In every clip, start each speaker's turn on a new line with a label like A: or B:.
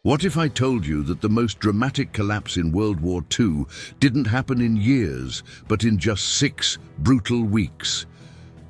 A: What if I told you that the most dramatic collapse in World War II didn't happen in years, but in just 6 brutal weeks?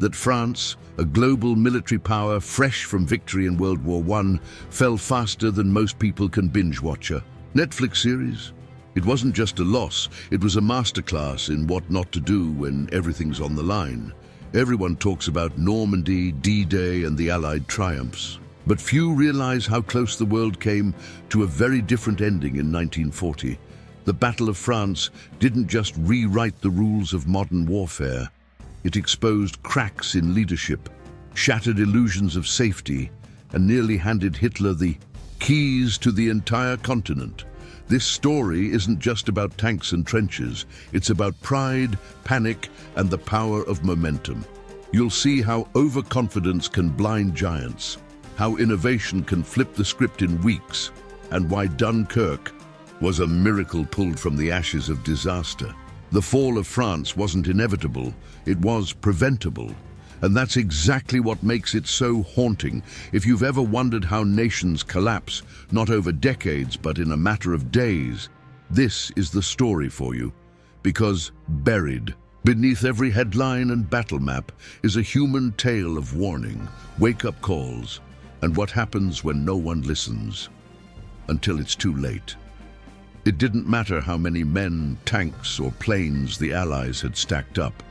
A: That France, a global military power fresh from victory in World War I, fell faster than most people can binge-watch a Netflix series? It wasn't just a loss, it was a masterclass in what not to do when everything's on the line. Everyone talks about Normandy, D-Day, and the Allied triumphs. But few realize how close the world came to a very different ending in 1940. The Battle of France didn't just rewrite the rules of modern warfare. It exposed cracks in leadership, shattered illusions of safety, and nearly handed Hitler the keys to the entire continent. This story isn't just about tanks and trenches. It's about pride, panic, and the power of momentum. You'll see how overconfidence can blind giants, how innovation can flip the script in weeks, and why Dunkirk was a miracle pulled from the ashes of disaster. The fall of France wasn't inevitable, it was preventable. And that's exactly what makes it so haunting. If you've ever wondered how nations collapse, not over decades, but in a matter of days, this is the story for you. Because buried beneath every headline and battle map is a human tale of warning, wake-up calls, and what happens when no one listens, until it's too late. It didn't matter how many men, tanks, or planes the Allies had stacked up.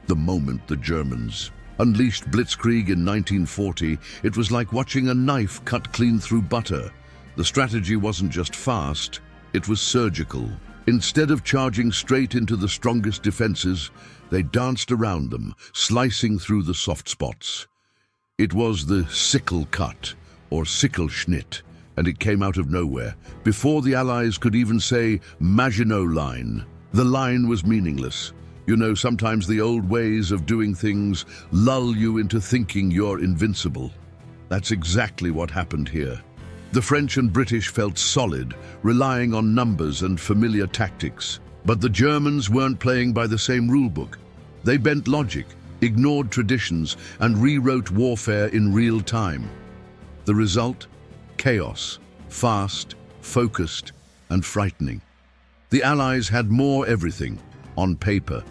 A: The moment the Germans unleashed Blitzkrieg in 1940, it was like watching a knife cut clean through butter. The strategy wasn't just fast, it was surgical. Instead of charging straight into the strongest defenses, they danced around them, slicing through the soft spots. It was the sickle cut, or Sickelschnitt, and it came out of nowhere. Before the Allies could even say Maginot Line, the line was meaningless. You know, sometimes the old ways of doing things lull you into thinking you're invincible. That's exactly what happened here. The French and British felt solid, relying on numbers and familiar tactics. But the Germans weren't playing by the same rulebook. They bent logic, ignored traditions, and rewrote warfare in real time. The result? Chaos, fast, focused, and frightening. The Allies had more everything, on paper.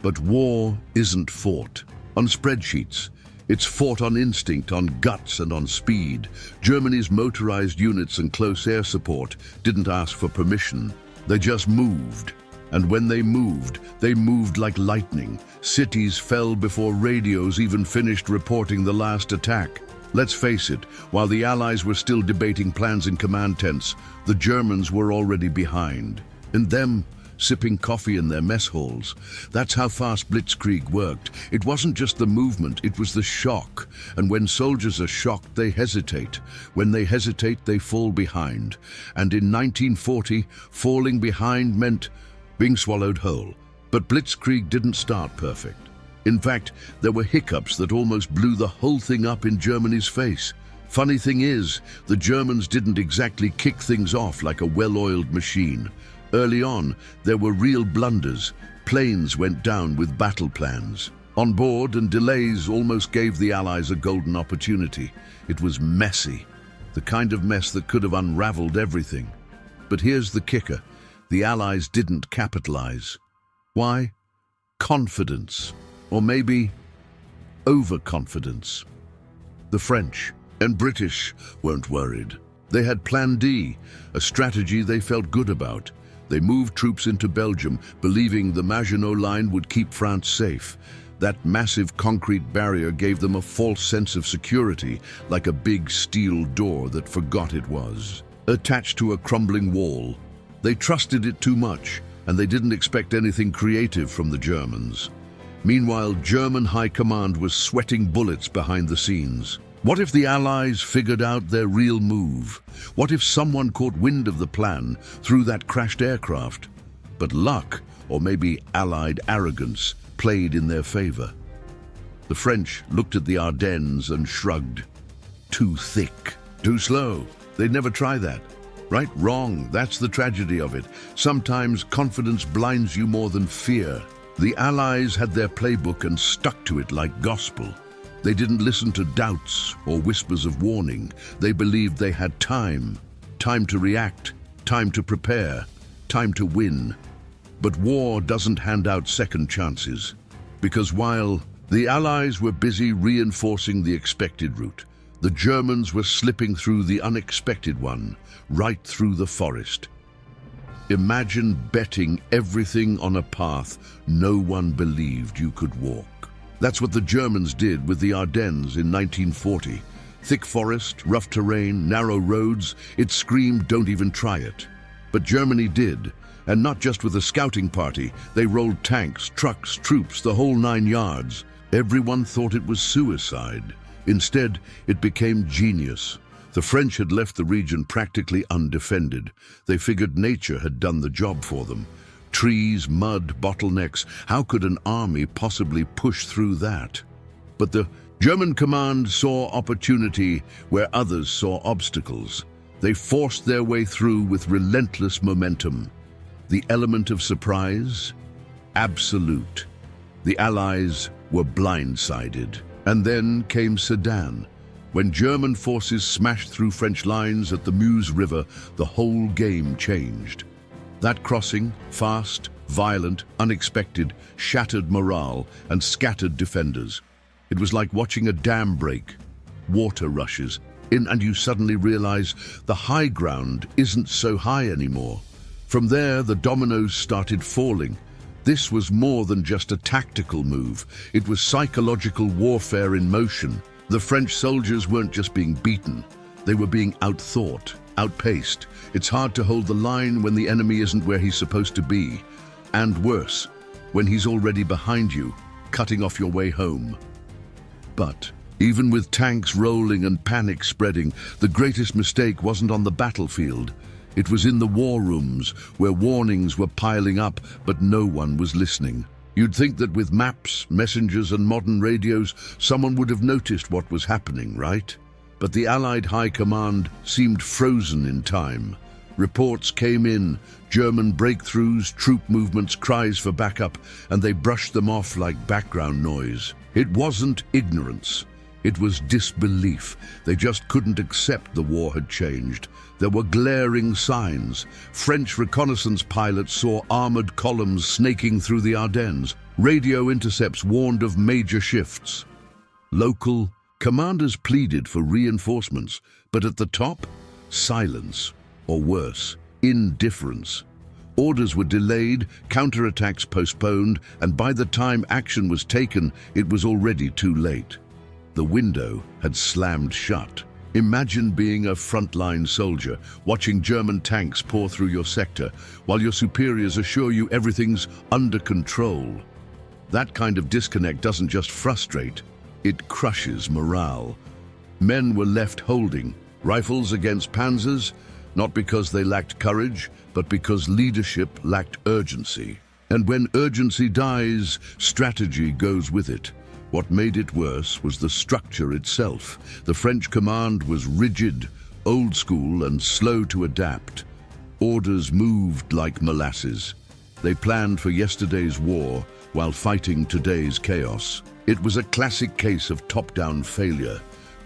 A: But war isn't fought on spreadsheets. It's fought on instinct, on guts, and on speed. Germany's motorized units and close air support didn't ask for permission. They just moved. And when they moved like lightning. Cities fell before radios even finished reporting the last attack. Let's face it, while the Allies were still debating plans in command tents, the Germans were already behind. And them, sipping coffee in their mess halls. That's how fast Blitzkrieg worked. It wasn't just the movement, it was the shock. And when soldiers are shocked, they hesitate. When they hesitate, they fall behind. And in 1940, falling behind meant being swallowed whole. But Blitzkrieg didn't start perfect. In fact, there were hiccups that almost blew the whole thing up in Germany's face. Funny thing is, the Germans didn't exactly kick things off like a well-oiled machine. Early on, there were real blunders. Planes went down with battle plans on board, and delays almost gave the Allies a golden opportunity. It was messy, the kind of mess that could have unraveled everything. But here's the kicker. The Allies didn't capitalize. Why? Confidence. Or maybe overconfidence. The French and British weren't worried. They had Plan D, a strategy they felt good about. They moved troops into Belgium, believing the Maginot Line would keep France safe. That massive concrete barrier gave them a false sense of security, like a big steel door that forgot it was attached to a crumbling wall. They trusted it too much, and they didn't expect anything creative from the Germans. Meanwhile, German high command was sweating bullets behind the scenes. What if the Allies figured out their real move? What if someone caught wind of the plan through that crashed aircraft? But luck, or maybe Allied arrogance, played in their favor. The French looked at the Ardennes and shrugged. Too thick, too slow. They'd never try that. Right? Wrong. That's the tragedy of it. Sometimes confidence blinds you more than fear. The Allies had their playbook and stuck to it like gospel. They didn't listen to doubts or whispers of warning. They believed they had time. time to react, time to prepare, time to win. But war doesn't hand out second chances, because while the Allies were busy reinforcing the expected route, the Germans were slipping through the unexpected one, right through the forest. Imagine betting everything on a path no one believed you could walk. That's what the Germans did with the Ardennes in 1940. Thick forest, rough terrain, narrow roads, it screamed, "Don't even try it." But Germany did, and not just with a scouting party. They rolled tanks, trucks, troops, the whole 9 yards. Everyone thought it was suicide. Instead, it became genius. The French had left the region practically undefended. They figured nature had done the job for them. Trees, mud, bottlenecks. How could an army possibly push through that? But the German command saw opportunity where others saw obstacles. They forced their way through with relentless momentum. The element of surprise? Absolute. The Allies were blindsided. And then came Sedan. When German forces smashed through French lines at the Meuse River, the whole game changed. That crossing, fast, violent, unexpected, shattered morale and scattered defenders. It was like watching a dam break. Water rushes in and you suddenly realize the high ground isn't so high anymore. From there, the dominoes started falling. This was more than just a tactical move. It was psychological warfare in motion. The French soldiers weren't just being beaten. They were being outthought, outpaced. It's hard to hold the line when the enemy isn't where he's supposed to be. And worse, when he's already behind you, cutting off your way home. But even with tanks rolling and panic spreading, the greatest mistake wasn't on the battlefield. It was in the war rooms, where warnings were piling up, but no one was listening. You'd think that with maps, messengers, and modern radios, someone would have noticed what was happening, right? But the Allied High Command seemed frozen in time. Reports came in, German breakthroughs, troop movements, cries for backup, and they brushed them off like background noise. It wasn't ignorance. It was disbelief. They just couldn't accept the war had changed. There were glaring signs. French reconnaissance pilots saw armored columns snaking through the Ardennes. Radio intercepts warned of major shifts. Local commanders pleaded for reinforcements, but at the top, silence, or worse, indifference. Orders were delayed, counterattacks postponed, and by the time action was taken, it was already too late. The window had slammed shut. Imagine being a frontline soldier, watching German tanks pour through your sector, while your superiors assure you everything's under control. That kind of disconnect doesn't just frustrate, it crushes morale. Men were left holding, rifles against panzers, not because they lacked courage, but because leadership lacked urgency. And when urgency dies, strategy goes with it. What made it worse was the structure itself. The French command was rigid, old school, and slow to adapt. Orders moved like molasses. They planned for yesterday's war while fighting today's chaos. It was a classic case of top-down failure.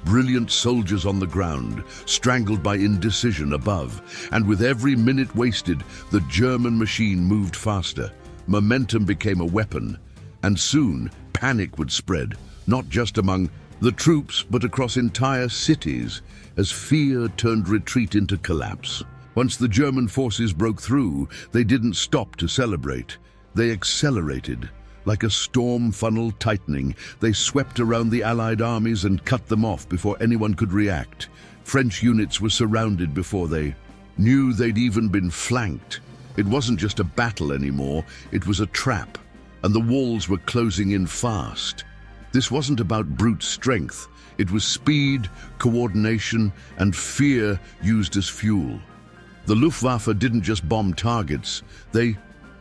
A: Brilliant soldiers on the ground, strangled by indecision above. And with every minute wasted, the German machine moved faster. Momentum became a weapon. And soon, panic would spread, not just among the troops, but across entire cities, as fear turned retreat into collapse. Once the German forces broke through, they didn't stop to celebrate. They accelerated. Like a storm funnel tightening, they swept around the Allied armies and cut them off before anyone could react. French units were surrounded before they knew they'd even been flanked. It wasn't just a battle anymore, it was a trap. And the walls were closing in fast. This wasn't about brute strength. It was speed, coordination, and fear used as fuel. The Luftwaffe didn't just bomb targets, they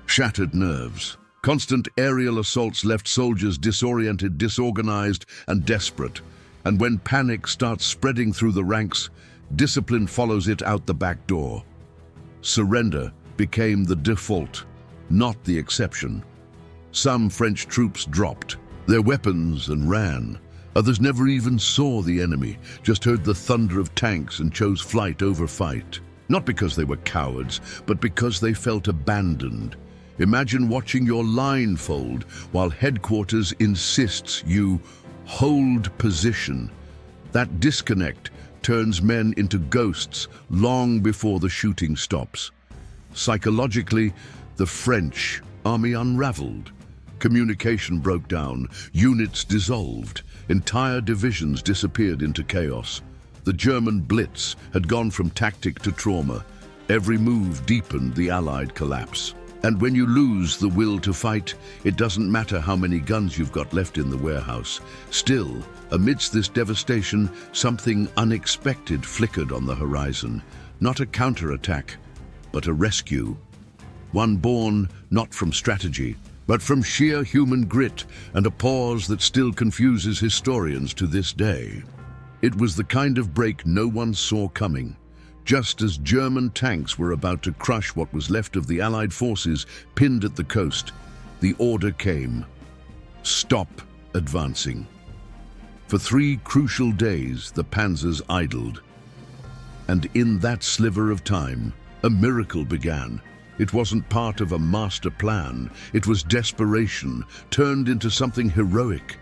A: shattered nerves. Constant aerial assaults left soldiers disoriented, disorganized, and desperate. And when panic starts spreading through the ranks, discipline follows it out the back door. Surrender became the default, not the exception. Some French troops dropped their weapons and ran. Others never even saw the enemy, just heard the thunder of tanks and chose flight over fight. Not because they were cowards, but because they felt abandoned. Imagine watching your line fold while headquarters insists you hold position. That disconnect turns men into ghosts long before the shooting stops. Psychologically, the French army unraveled. Communication broke down, units dissolved, entire divisions disappeared into chaos. The German Blitz had gone from tactic to trauma. Every move deepened the Allied collapse. And when you lose the will to fight, it doesn't matter how many guns you've got left in the warehouse. Still, amidst this devastation, something unexpected flickered on the horizon. Not a counterattack, but a rescue. One born not from strategy, but from sheer human grit and a pause that still confuses historians to this day. It was the kind of break no one saw coming. Just as German tanks were about to crush what was left of the Allied forces pinned at the coast, the order came: stop advancing. For 3 crucial days, the panzers idled. And in that sliver of time, a miracle began. It wasn't part of a master plan. It was desperation, turned into something heroic.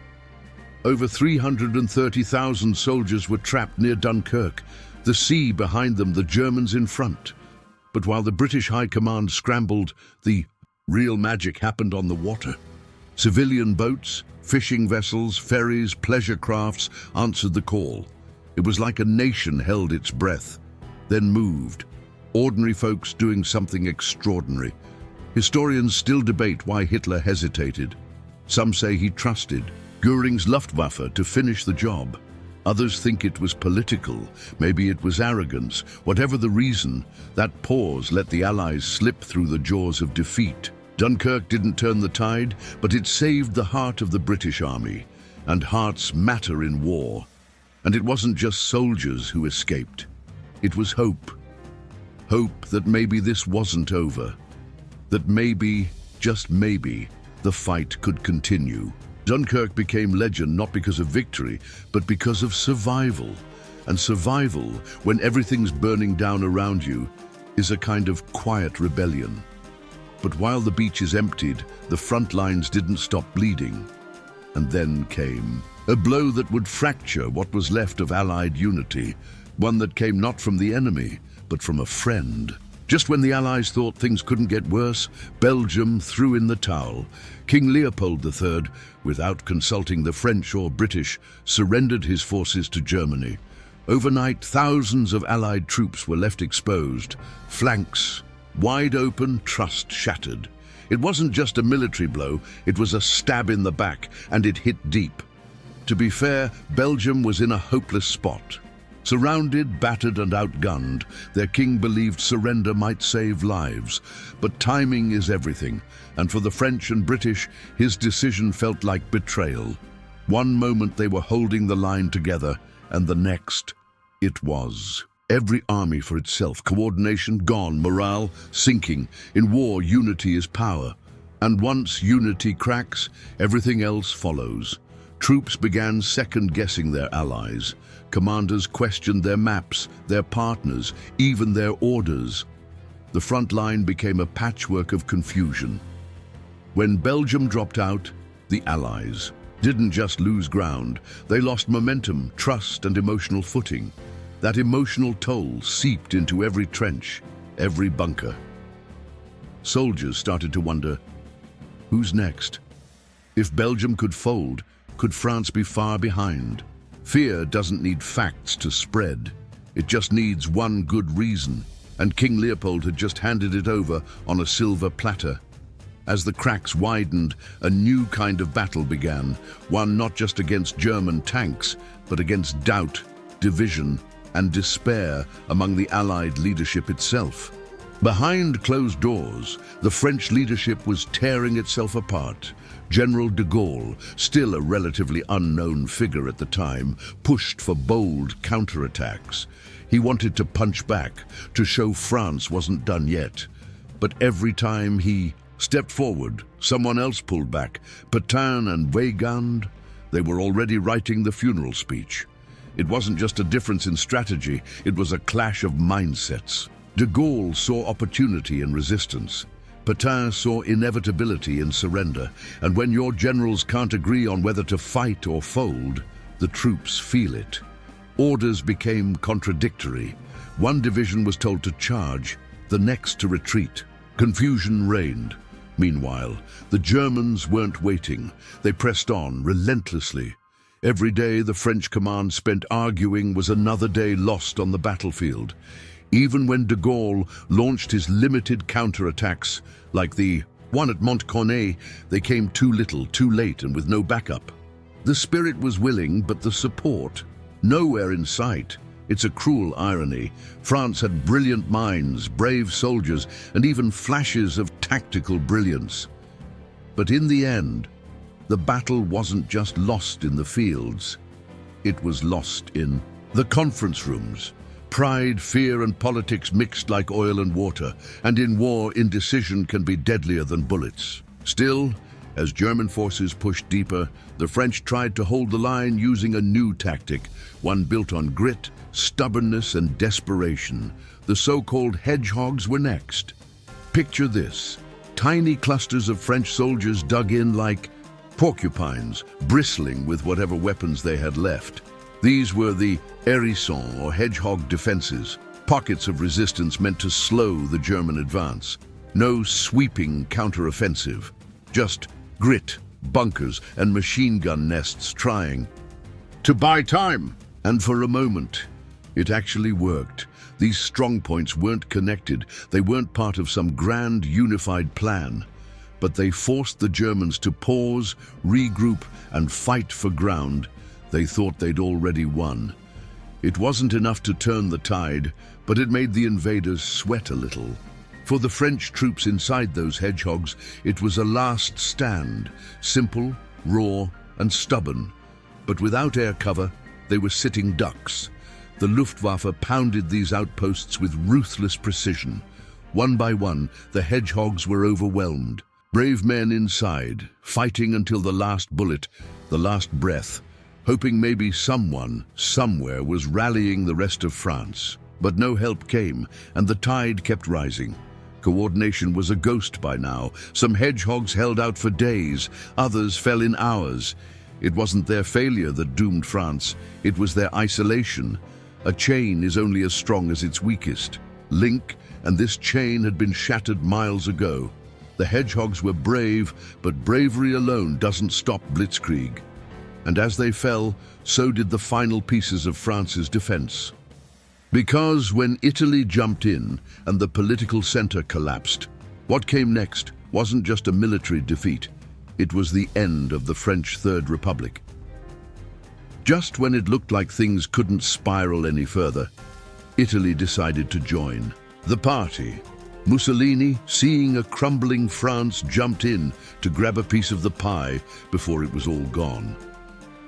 A: Over 330,000 soldiers were trapped near Dunkirk, the sea behind them, the Germans in front. But while the British High Command scrambled, the real magic happened on the water. Civilian boats, fishing vessels, ferries, pleasure crafts answered the call. It was like a nation held its breath, then moved. Ordinary folks doing something extraordinary. Historians still debate why Hitler hesitated. Some say he trusted Göring's Luftwaffe to finish the job. Others think it was political, maybe it was arrogance. Whatever the reason, that pause let the Allies slip through the jaws of defeat. Dunkirk didn't turn the tide, but it saved the heart of the British Army, and hearts matter in war. And it wasn't just soldiers who escaped. It was hope. Hope that maybe this wasn't over. That maybe, just maybe, the fight could continue. Dunkirk became legend not because of victory, but because of survival. And survival, when everything's burning down around you, is a kind of quiet rebellion. But while the beaches emptied, the front lines didn't stop bleeding. And then came a blow that would fracture what was left of Allied unity, one that came not from the enemy, but from a friend. Just when the Allies thought things couldn't get worse, Belgium threw in the towel. King Leopold III, without consulting the French or British, surrendered his forces to Germany. Overnight, thousands of Allied troops were left exposed, flanks wide open, trust shattered. It wasn't just a military blow, it was a stab in the back, and it hit deep. To be fair, Belgium was in a hopeless spot. Surrounded, battered and outgunned, their king believed surrender might save lives. But timing is everything, and for the French and British, his decision felt like betrayal. One moment they were holding the line together, and the next, it was. Every army for itself, coordination gone, morale sinking. In war, unity is power. And once unity cracks, everything else follows. Troops began second-guessing their allies. Commanders questioned their maps, their partners, even their orders. The front line became a patchwork of confusion. When Belgium dropped out, the Allies didn't just lose ground. They lost momentum, trust, and emotional footing. That emotional toll seeped into every trench, every bunker. Soldiers started to wonder, who's next? If Belgium could fold, could France be far behind? Fear doesn't need facts to spread. It just needs one good reason. And King Leopold had just handed it over on a silver platter. As the cracks widened, a new kind of battle began. One not just against German tanks, but against doubt, division, and despair among the Allied leadership itself. Behind closed doors, the French leadership was tearing itself apart. General de Gaulle, still a relatively unknown figure at the time, pushed for bold counterattacks. He wanted to punch back, to show France wasn't done yet. But every time he stepped forward, someone else pulled back. Pétain and Weygand, they were already writing the funeral speech. It wasn't just a difference in strategy, it was a clash of mindsets. De Gaulle saw opportunity in resistance. Pétain saw inevitability in surrender. And when your generals can't agree on whether to fight or fold, the troops feel it. Orders became contradictory. One division was told to charge, the next to retreat. Confusion reigned. Meanwhile, the Germans weren't waiting. They pressed on relentlessly. Every day the French command spent arguing was another day lost on the battlefield. Even when de Gaulle launched his limited counterattacks, like the one at Montcornet, they came too little, too late, and with no backup. The spirit was willing, but the support, nowhere in sight. It's a cruel irony. France had brilliant minds, brave soldiers, and even flashes of tactical brilliance. But in the end, the battle wasn't just lost in the fields. It was lost in the conference rooms. Pride, fear, and politics mixed like oil and water, and in war, indecision can be deadlier than bullets. Still, as German forces pushed deeper, the French tried to hold the line using a new tactic, one built on grit, stubbornness, and desperation. The so-called hedgehogs were next. Picture this: tiny clusters of French soldiers dug in like porcupines, bristling with whatever weapons they had left. These were the hérissons, or hedgehog defenses, pockets of resistance meant to slow the German advance. No sweeping counter-offensive, just grit, bunkers, and machine gun nests trying to buy time. And for a moment, it actually worked. These strongpoints weren't connected. They weren't part of some grand unified plan. But they forced the Germans to pause, regroup, and fight for ground they thought they'd already won. It wasn't enough to turn the tide, but it made the invaders sweat a little. For the French troops inside those hedgehogs, it was a last stand, simple, raw, and stubborn. But without air cover, they were sitting ducks. The Luftwaffe pounded these outposts with ruthless precision. One by one, the hedgehogs were overwhelmed. Brave men inside, fighting until the last bullet, the last breath, hoping maybe someone, somewhere, was rallying the rest of France. But no help came, and the tide kept rising. Coordination was a ghost by now. Some hedgehogs held out for days, others fell in hours. It wasn't their failure that doomed France, it was their isolation. A chain is only as strong as its weakest link, and this chain had been shattered miles ago. The hedgehogs were brave, but bravery alone doesn't stop Blitzkrieg. And as they fell, so did the final pieces of France's defense. Because when Italy jumped in and the political center collapsed, what came next wasn't just a military defeat. It was the end of the French Third Republic. Just when it looked like things couldn't spiral any further, Italy decided to join the party. Mussolini, seeing a crumbling France, jumped in to grab a piece of the pie before it was all gone.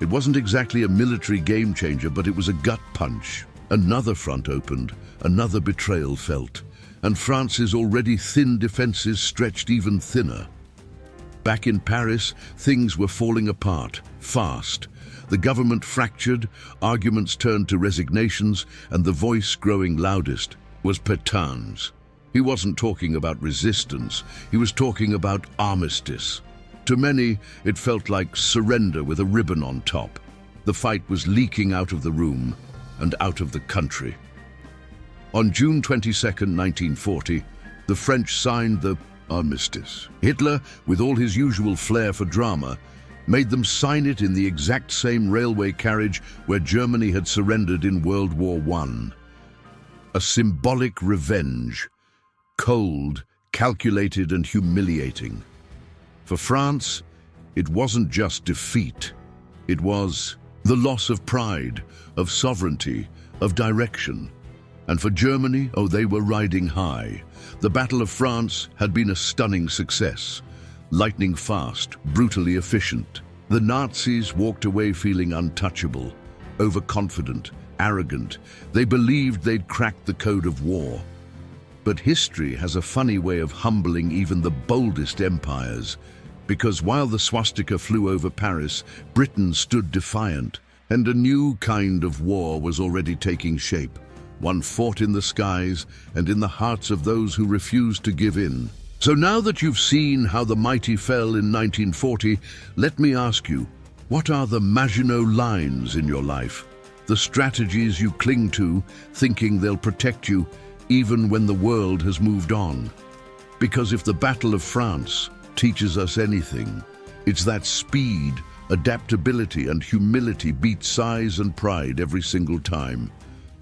A: It wasn't exactly a military game changer, but it was a gut punch. Another front opened, another betrayal felt, and France's already thin defenses stretched even thinner. Back in Paris, things were falling apart, fast. The government fractured, arguments turned to resignations, and the voice growing loudest was Petain's. He wasn't talking about resistance, he was talking about armistice. To many, it felt like surrender with a ribbon on top. The fight was leaking out of the room and out of the country. On June 22, 1940, the French signed the Armistice. Hitler, with all his usual flair for drama, made them sign it in the exact same railway carriage where Germany had surrendered in World War I. A symbolic revenge, cold, calculated, and humiliating. For France, it wasn't just defeat. It was the loss of pride, of sovereignty, of direction. And for Germany, oh, they were riding high. The Battle of France had been a stunning success. Lightning fast, brutally efficient. The Nazis walked away feeling untouchable, overconfident, arrogant. They believed they'd cracked the code of war. But history has a funny way of humbling even the boldest empires. Because while the swastika flew over Paris, Britain stood defiant, and a new kind of war was already taking shape. one fought in the skies and in the hearts of those who refused to give in. So now that you've seen how the mighty fell in 1940, let me ask you, what are the Maginot Lines in your life? The strategies you cling to, thinking they'll protect you, even when the world has moved on. Because if the Battle of France teaches us anything, it's that speed, adaptability, and humility beat size and pride every single time.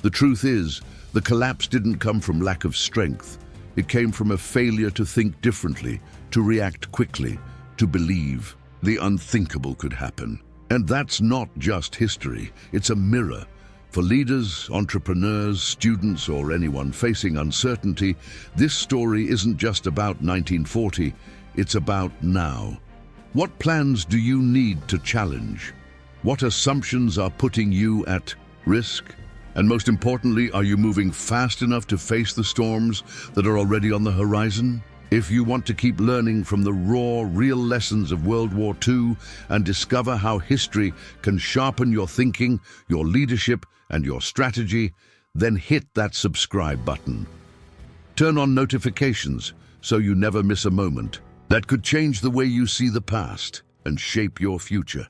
A: The truth is, the collapse didn't come from lack of strength. It came from a failure to think differently, to react quickly, to believe the unthinkable could happen. And that's not just history, it's a mirror. For leaders, entrepreneurs, students, or anyone facing uncertainty, this story isn't just about 1940, it's about now. What plans do you need to challenge? What assumptions are putting you at risk? And most importantly, are you moving fast enough to face the storms that are already on the horizon? If you want to keep learning from the raw, real lessons of World War II and discover how history can sharpen your thinking, your leadership, and your strategy, then hit that subscribe button. Turn on notifications so you never miss a moment that could change the way you see the past and shape your future.